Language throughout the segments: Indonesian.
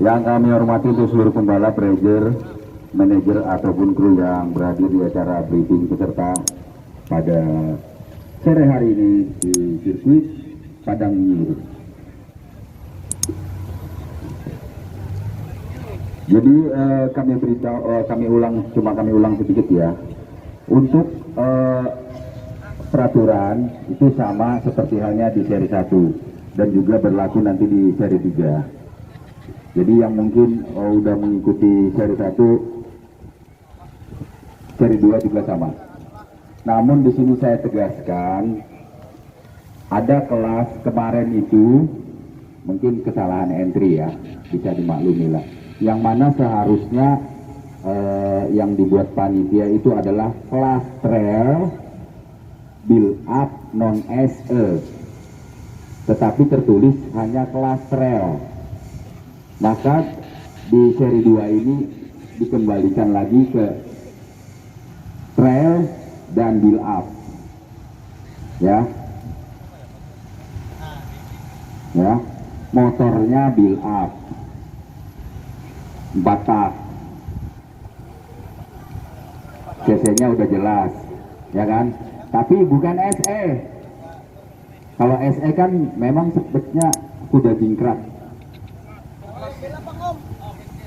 Yang kami hormati untuk seluruh pembalap, rider, manajer ataupun kru yang berhadir di acara briefing peserta pada sore hari ini di sirkuit Padang Minggu. Jadi kami ulang sedikit ya. Untuk peraturan itu sama seperti halnya di seri 1 dan juga berlaku nanti di seri 3. Jadi yang mungkin udah mengikuti seri 1, seri 2 juga sama. Namun di sini saya tegaskan, ada kelas kemarin itu mungkin kesalahan entry ya, bisa dimaklumi lah. Yang mana seharusnya yang dibuat panitia itu adalah kelas trail build up non SE, tetapi tertulis hanya kelas trail. Maka di seri 2 ini dikembalikan lagi ke trail dan build up ya, motornya build up 4 tak, cc-nya udah jelas ya kan, tapi bukan SE. Kalau SE kan memang speknya kuda jingkrak.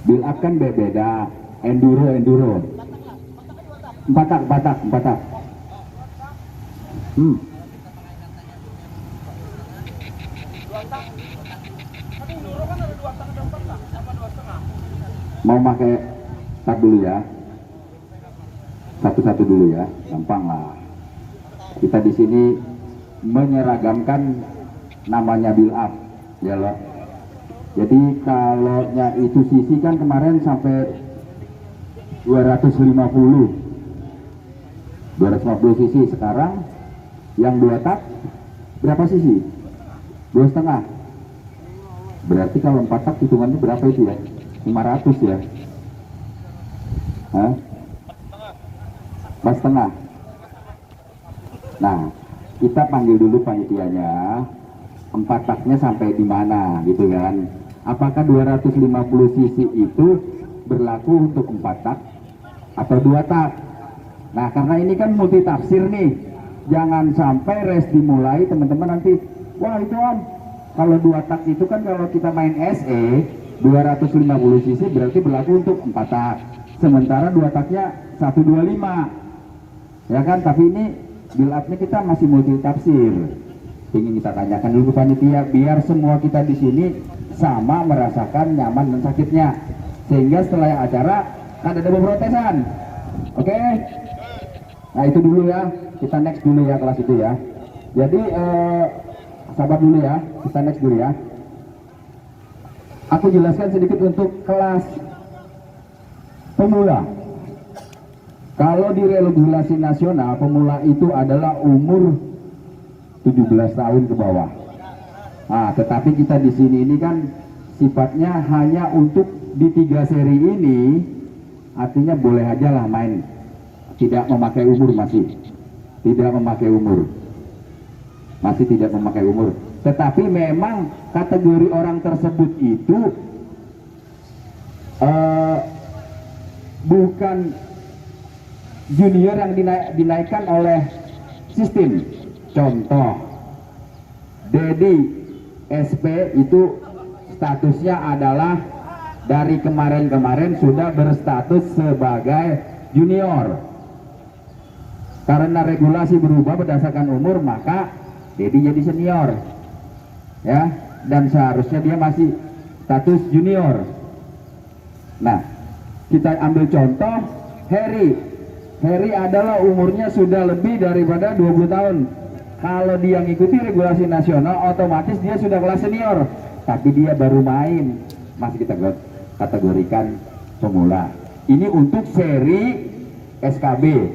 Build up kan beda, enduro 4 tak. Mau pakai tak dulu ya, satu-satu dulu ya, gampang lah. Kita di sini menyeragamkan namanya build up ya loh. Jadi kalau itu sisi kan kemarin sampai 250 sisi, sekarang yang 2 tak berapa sisi? 2,5. Berarti kalau 4 tak hitungannya berapa itu ya? 500 ya? Hah? 4,5. Nah, kita panggil dulu panitianya, 4 taknya sampai di mana gitu kan? Apakah 250 cc itu berlaku untuk 4 tak atau 2 tak? Nah, karena ini kan multi tafsir nih, jangan sampai race dimulai teman-teman nanti, wah itu kan kalau 2 tak itu kan kalau kita main SE 250 cc berarti berlaku untuk 4 tak, sementara 2 taknya 125 ya kan. Tapi ini build up-nya kita masih multi tafsir. Ingin kita tanyakan dulu ke panitia biar semua kita di sini sama merasakan nyaman dan sakitnya, sehingga setelah acara kan ada protesan. Oke? Nah itu dulu ya, kita next dulu ya kelas itu ya. Jadi sabar dulu ya, kita next dulu ya. Aku jelaskan sedikit untuk kelas pemula. Kalau di regulasi nasional, pemula itu adalah umur 17 tahun ke bawah. Nah, tetapi kita di sini ini kan sifatnya hanya untuk di 3 seri ini, artinya boleh aja lah main, tidak memakai umur, masih tidak memakai umur. Tetapi memang kategori orang tersebut itu bukan junior yang dinaikkan oleh sistem. Contoh, Dedi SP itu statusnya adalah dari kemarin sudah berstatus sebagai junior. Karena regulasi berubah berdasarkan umur, maka Dedi jadi senior ya, dan seharusnya dia masih status junior. Nah, kita ambil contoh Harry adalah umurnya sudah lebih daripada 20 tahun. Kalau dia ngikuti regulasi nasional, otomatis dia sudah kelas senior, tapi dia baru main, masih kita kategorikan pemula. Ini untuk seri SKB.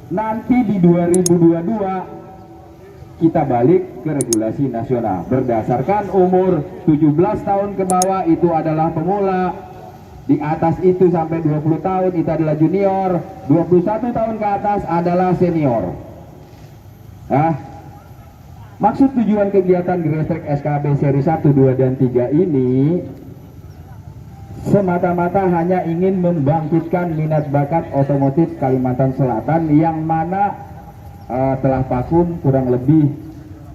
Nanti di 2022 kita balik ke regulasi nasional berdasarkan umur 17 tahun ke bawah itu adalah pemula, di atas itu sampai 20 tahun itu adalah junior, 21 tahun ke atas adalah senior. Maksud tujuan kegiatan Grass Track SKB seri 1, 2, dan 3 ini semata-mata hanya ingin membangkitkan minat bakat otomotif Kalimantan Selatan yang mana telah vakum kurang lebih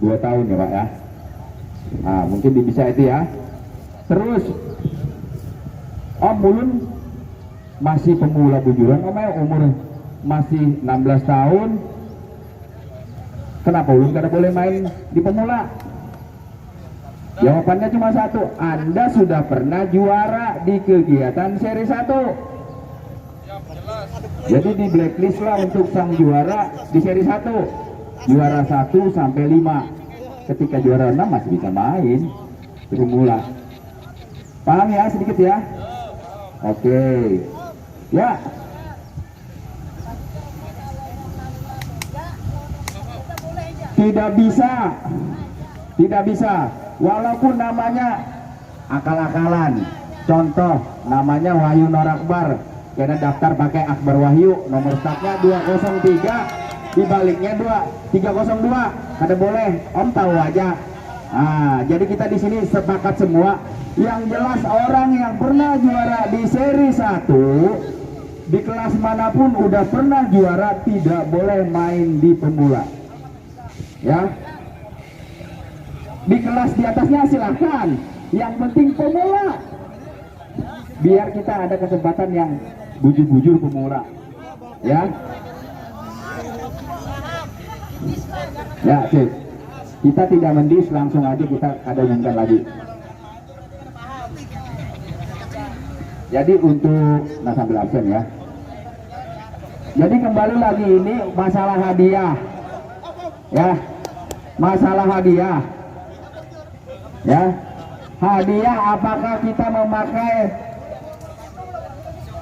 2 tahun ya Pak ya. Nah, mungkin bisa itu ya. Terus Om Mulun masih pemula bujuran, Om umur masih 16 tahun. Kenapa Ulun kada boleh main di pemula? Jawabannya cuma satu, Anda sudah pernah juara di kegiatan seri 1. Jadi di blacklist lah untuk sang juara di seri 1. Juara 1 sampai 5. Ketika juara 6 masih bisa main di pemula. Paham ya sedikit ya? Oke. Ya. Tidak bisa, walaupun namanya akal-akalan. Contoh, namanya Wahyu Nur Akbar, karena daftar pakai Akbar Wahyu, nomor startnya 203, dibaliknya 302, kada boleh. Om tahu aja. Nah, jadi kita di sini sepakat semua, yang jelas orang yang pernah juara di seri 1 di kelas manapun udah pernah juara tidak boleh main di pemula. Ya, di kelas di atasnya silahkan, yang penting pemula, biar kita ada kesempatan yang bujur-bujur pemula ya. Ya sip, kita tidak mendis, langsung aja kita ada umumkan lagi. Jadi untuk sambil absen ya. Jadi kembali lagi, ini masalah hadiah ya, masalah hadiah ya. Hadiah apakah kita memakai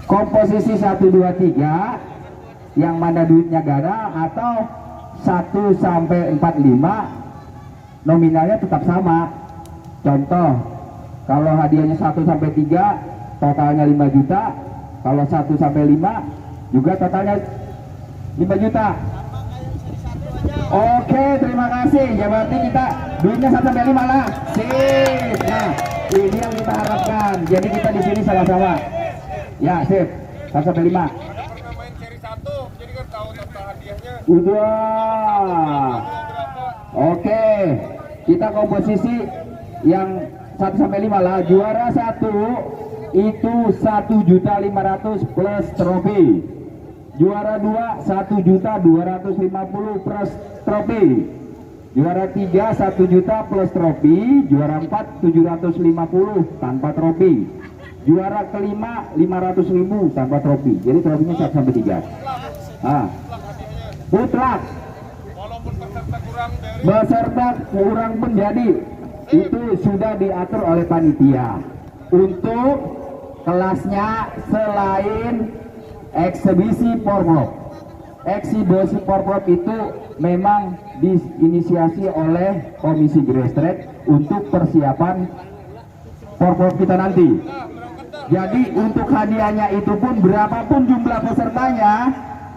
komposisi 1, 2, 3 yang mana duitnya ganda, atau 1 sampai 45 nominalnya tetap sama. Contoh, kalau hadiahnya 1 sampai 3 totalnya 5 juta, kalau 1 sampai 5 juga totalnya 5 juta. Oke, terima kasih. Ya berarti kita duitnya 1 sampai 5 lah. Sip. Nah, ini yang kita harapkan. Jadi kita di sini sama-sama. Ya, sip. 1 sampai 5. Pernah main seri 1, jadi kan tahu total hadiahnya. Udah. Oke. Kita komposisi yang 1 sampai 5 lah. Juara 1 itu 1.500.000 plus trofi. Juara 2 1.250.000 plus trofi. Juara 3 1 juta plus trofi. Juara 4 750 tanpa trofi. Juara kelima 500.000 tanpa trofi. Jadi trofinya 1 sampai 3. Nah, mutlak. Walaupun Beserta kurang pun jadi. Itu sudah diatur oleh panitia. Untuk kelasnya selain eksibisi porprov. Eksibisi porprov itu memang diinisiasi oleh Komisi Grassroots untuk persiapan porprov kita nanti. Jadi untuk hadiahnya itu pun berapapun jumlah pesertanya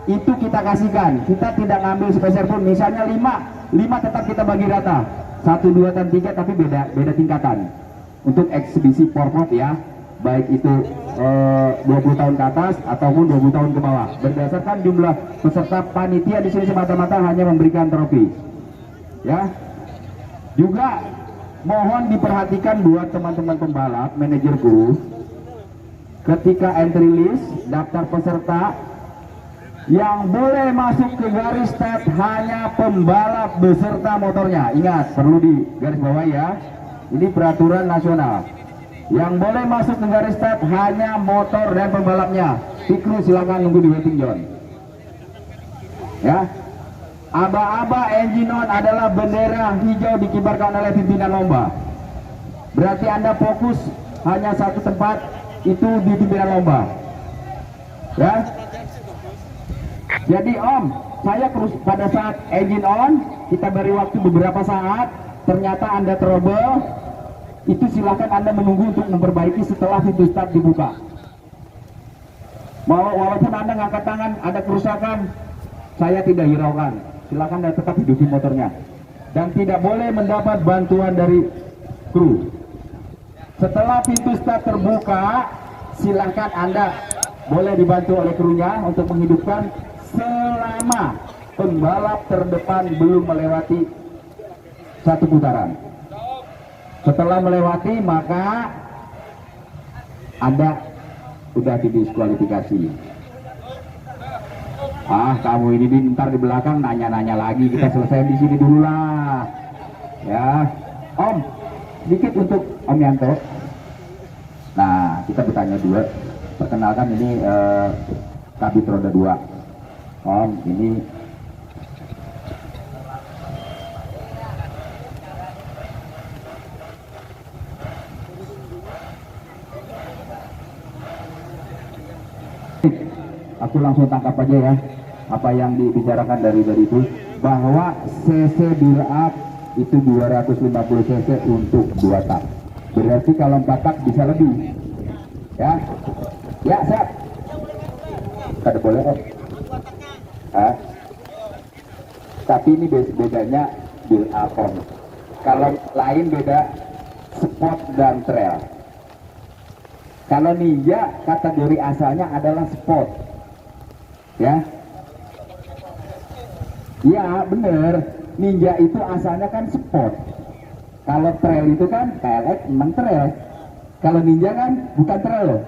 itu kita kasihkan. Kita tidak ngambil spesial pun. Misalnya 5 tetap kita bagi rata. 1, 2, dan 3 tapi beda tingkatan. Untuk eksibisi porprov ya, baik itu 20 tahun ke atas ataupun 20 tahun ke bawah. Berdasarkan jumlah peserta, panitia di sini semata-mata hanya memberikan trofi. Ya. Juga mohon diperhatikan buat teman-teman pembalap, manajer kru, ketika entry list daftar peserta, yang boleh masuk ke garis start hanya pembalap beserta motornya. Ingat, perlu di garis bawah ya. Ini peraturan nasional. Yang boleh masuk ke garis start hanya motor dan pembalapnya. Kru silakan nunggu di waiting zone. Ya. Aba-aba engine on adalah bendera hijau dikibarkan oleh pimpinan lomba. Berarti Anda fokus hanya satu tempat, itu di pimpinan lomba. Ya. Jadi Om, saya terus pada saat engine on, kita beri waktu beberapa saat, ternyata Anda trouble, itu silakan Anda menunggu untuk memperbaiki setelah pintu start dibuka. Walaupun Anda ngangkat tangan, ada kerusakan, saya tidak hiraukan. Silakan Anda tetap hidupi motornya. Dan tidak boleh mendapat bantuan dari kru. Setelah pintu start terbuka, silahkan Anda boleh dibantu oleh krunya untuk menghidupkan selama pembalap terdepan belum melewati satu putaran. Setelah melewati maka Anda udah didiskualifikasi. Ah, kamu ini ntar di belakang nanya-nanya lagi, kita selesai di sini dulu lah. Ya, Om, sedikit untuk Om Yanto. Nah, kita bertanya dulu. Perkenalkan ini Kabit Roda 2. Om, ini aku langsung tangkap aja ya apa yang dibicarakan dari itu, bahwa CC build up itu 250 cc untuk 2 tak. Berarti kalau 4 tak bisa lebih. Ya. Ya, siap. Kada boleh, Om. Hah? Tapi ini bedanya build up, Om. Kalau lain beda sport dan trail. Kalau Ninja kategori asalnya adalah sport. Ya. Ya, bener. Ninja itu asalnya kan sport. Kalau trail itu kan KLX memang trail. Kalau Ninja kan bukan trail loh,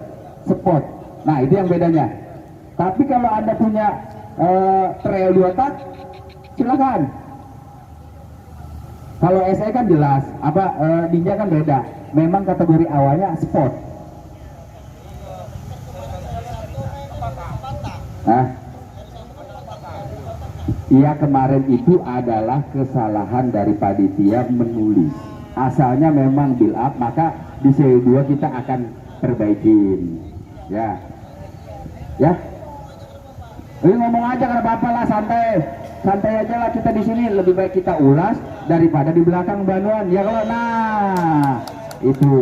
sport. Nah, itu yang bedanya. Tapi kalau Anda punya trail 2 tak, silakan. Kalau SE kan jelas, Ninja kan beda. Memang kategori awalnya sport. Nah, iya, kemarin itu adalah kesalahan dari panitia menulis. Asalnya memang build up, maka di CO2 kita akan perbaikin. Ya. Ya. Ini ngomong aja karena apa lah, santai. Santai aja lah, kita di sini lebih baik kita ulas daripada di belakang Banuan. Ya kalau nah itu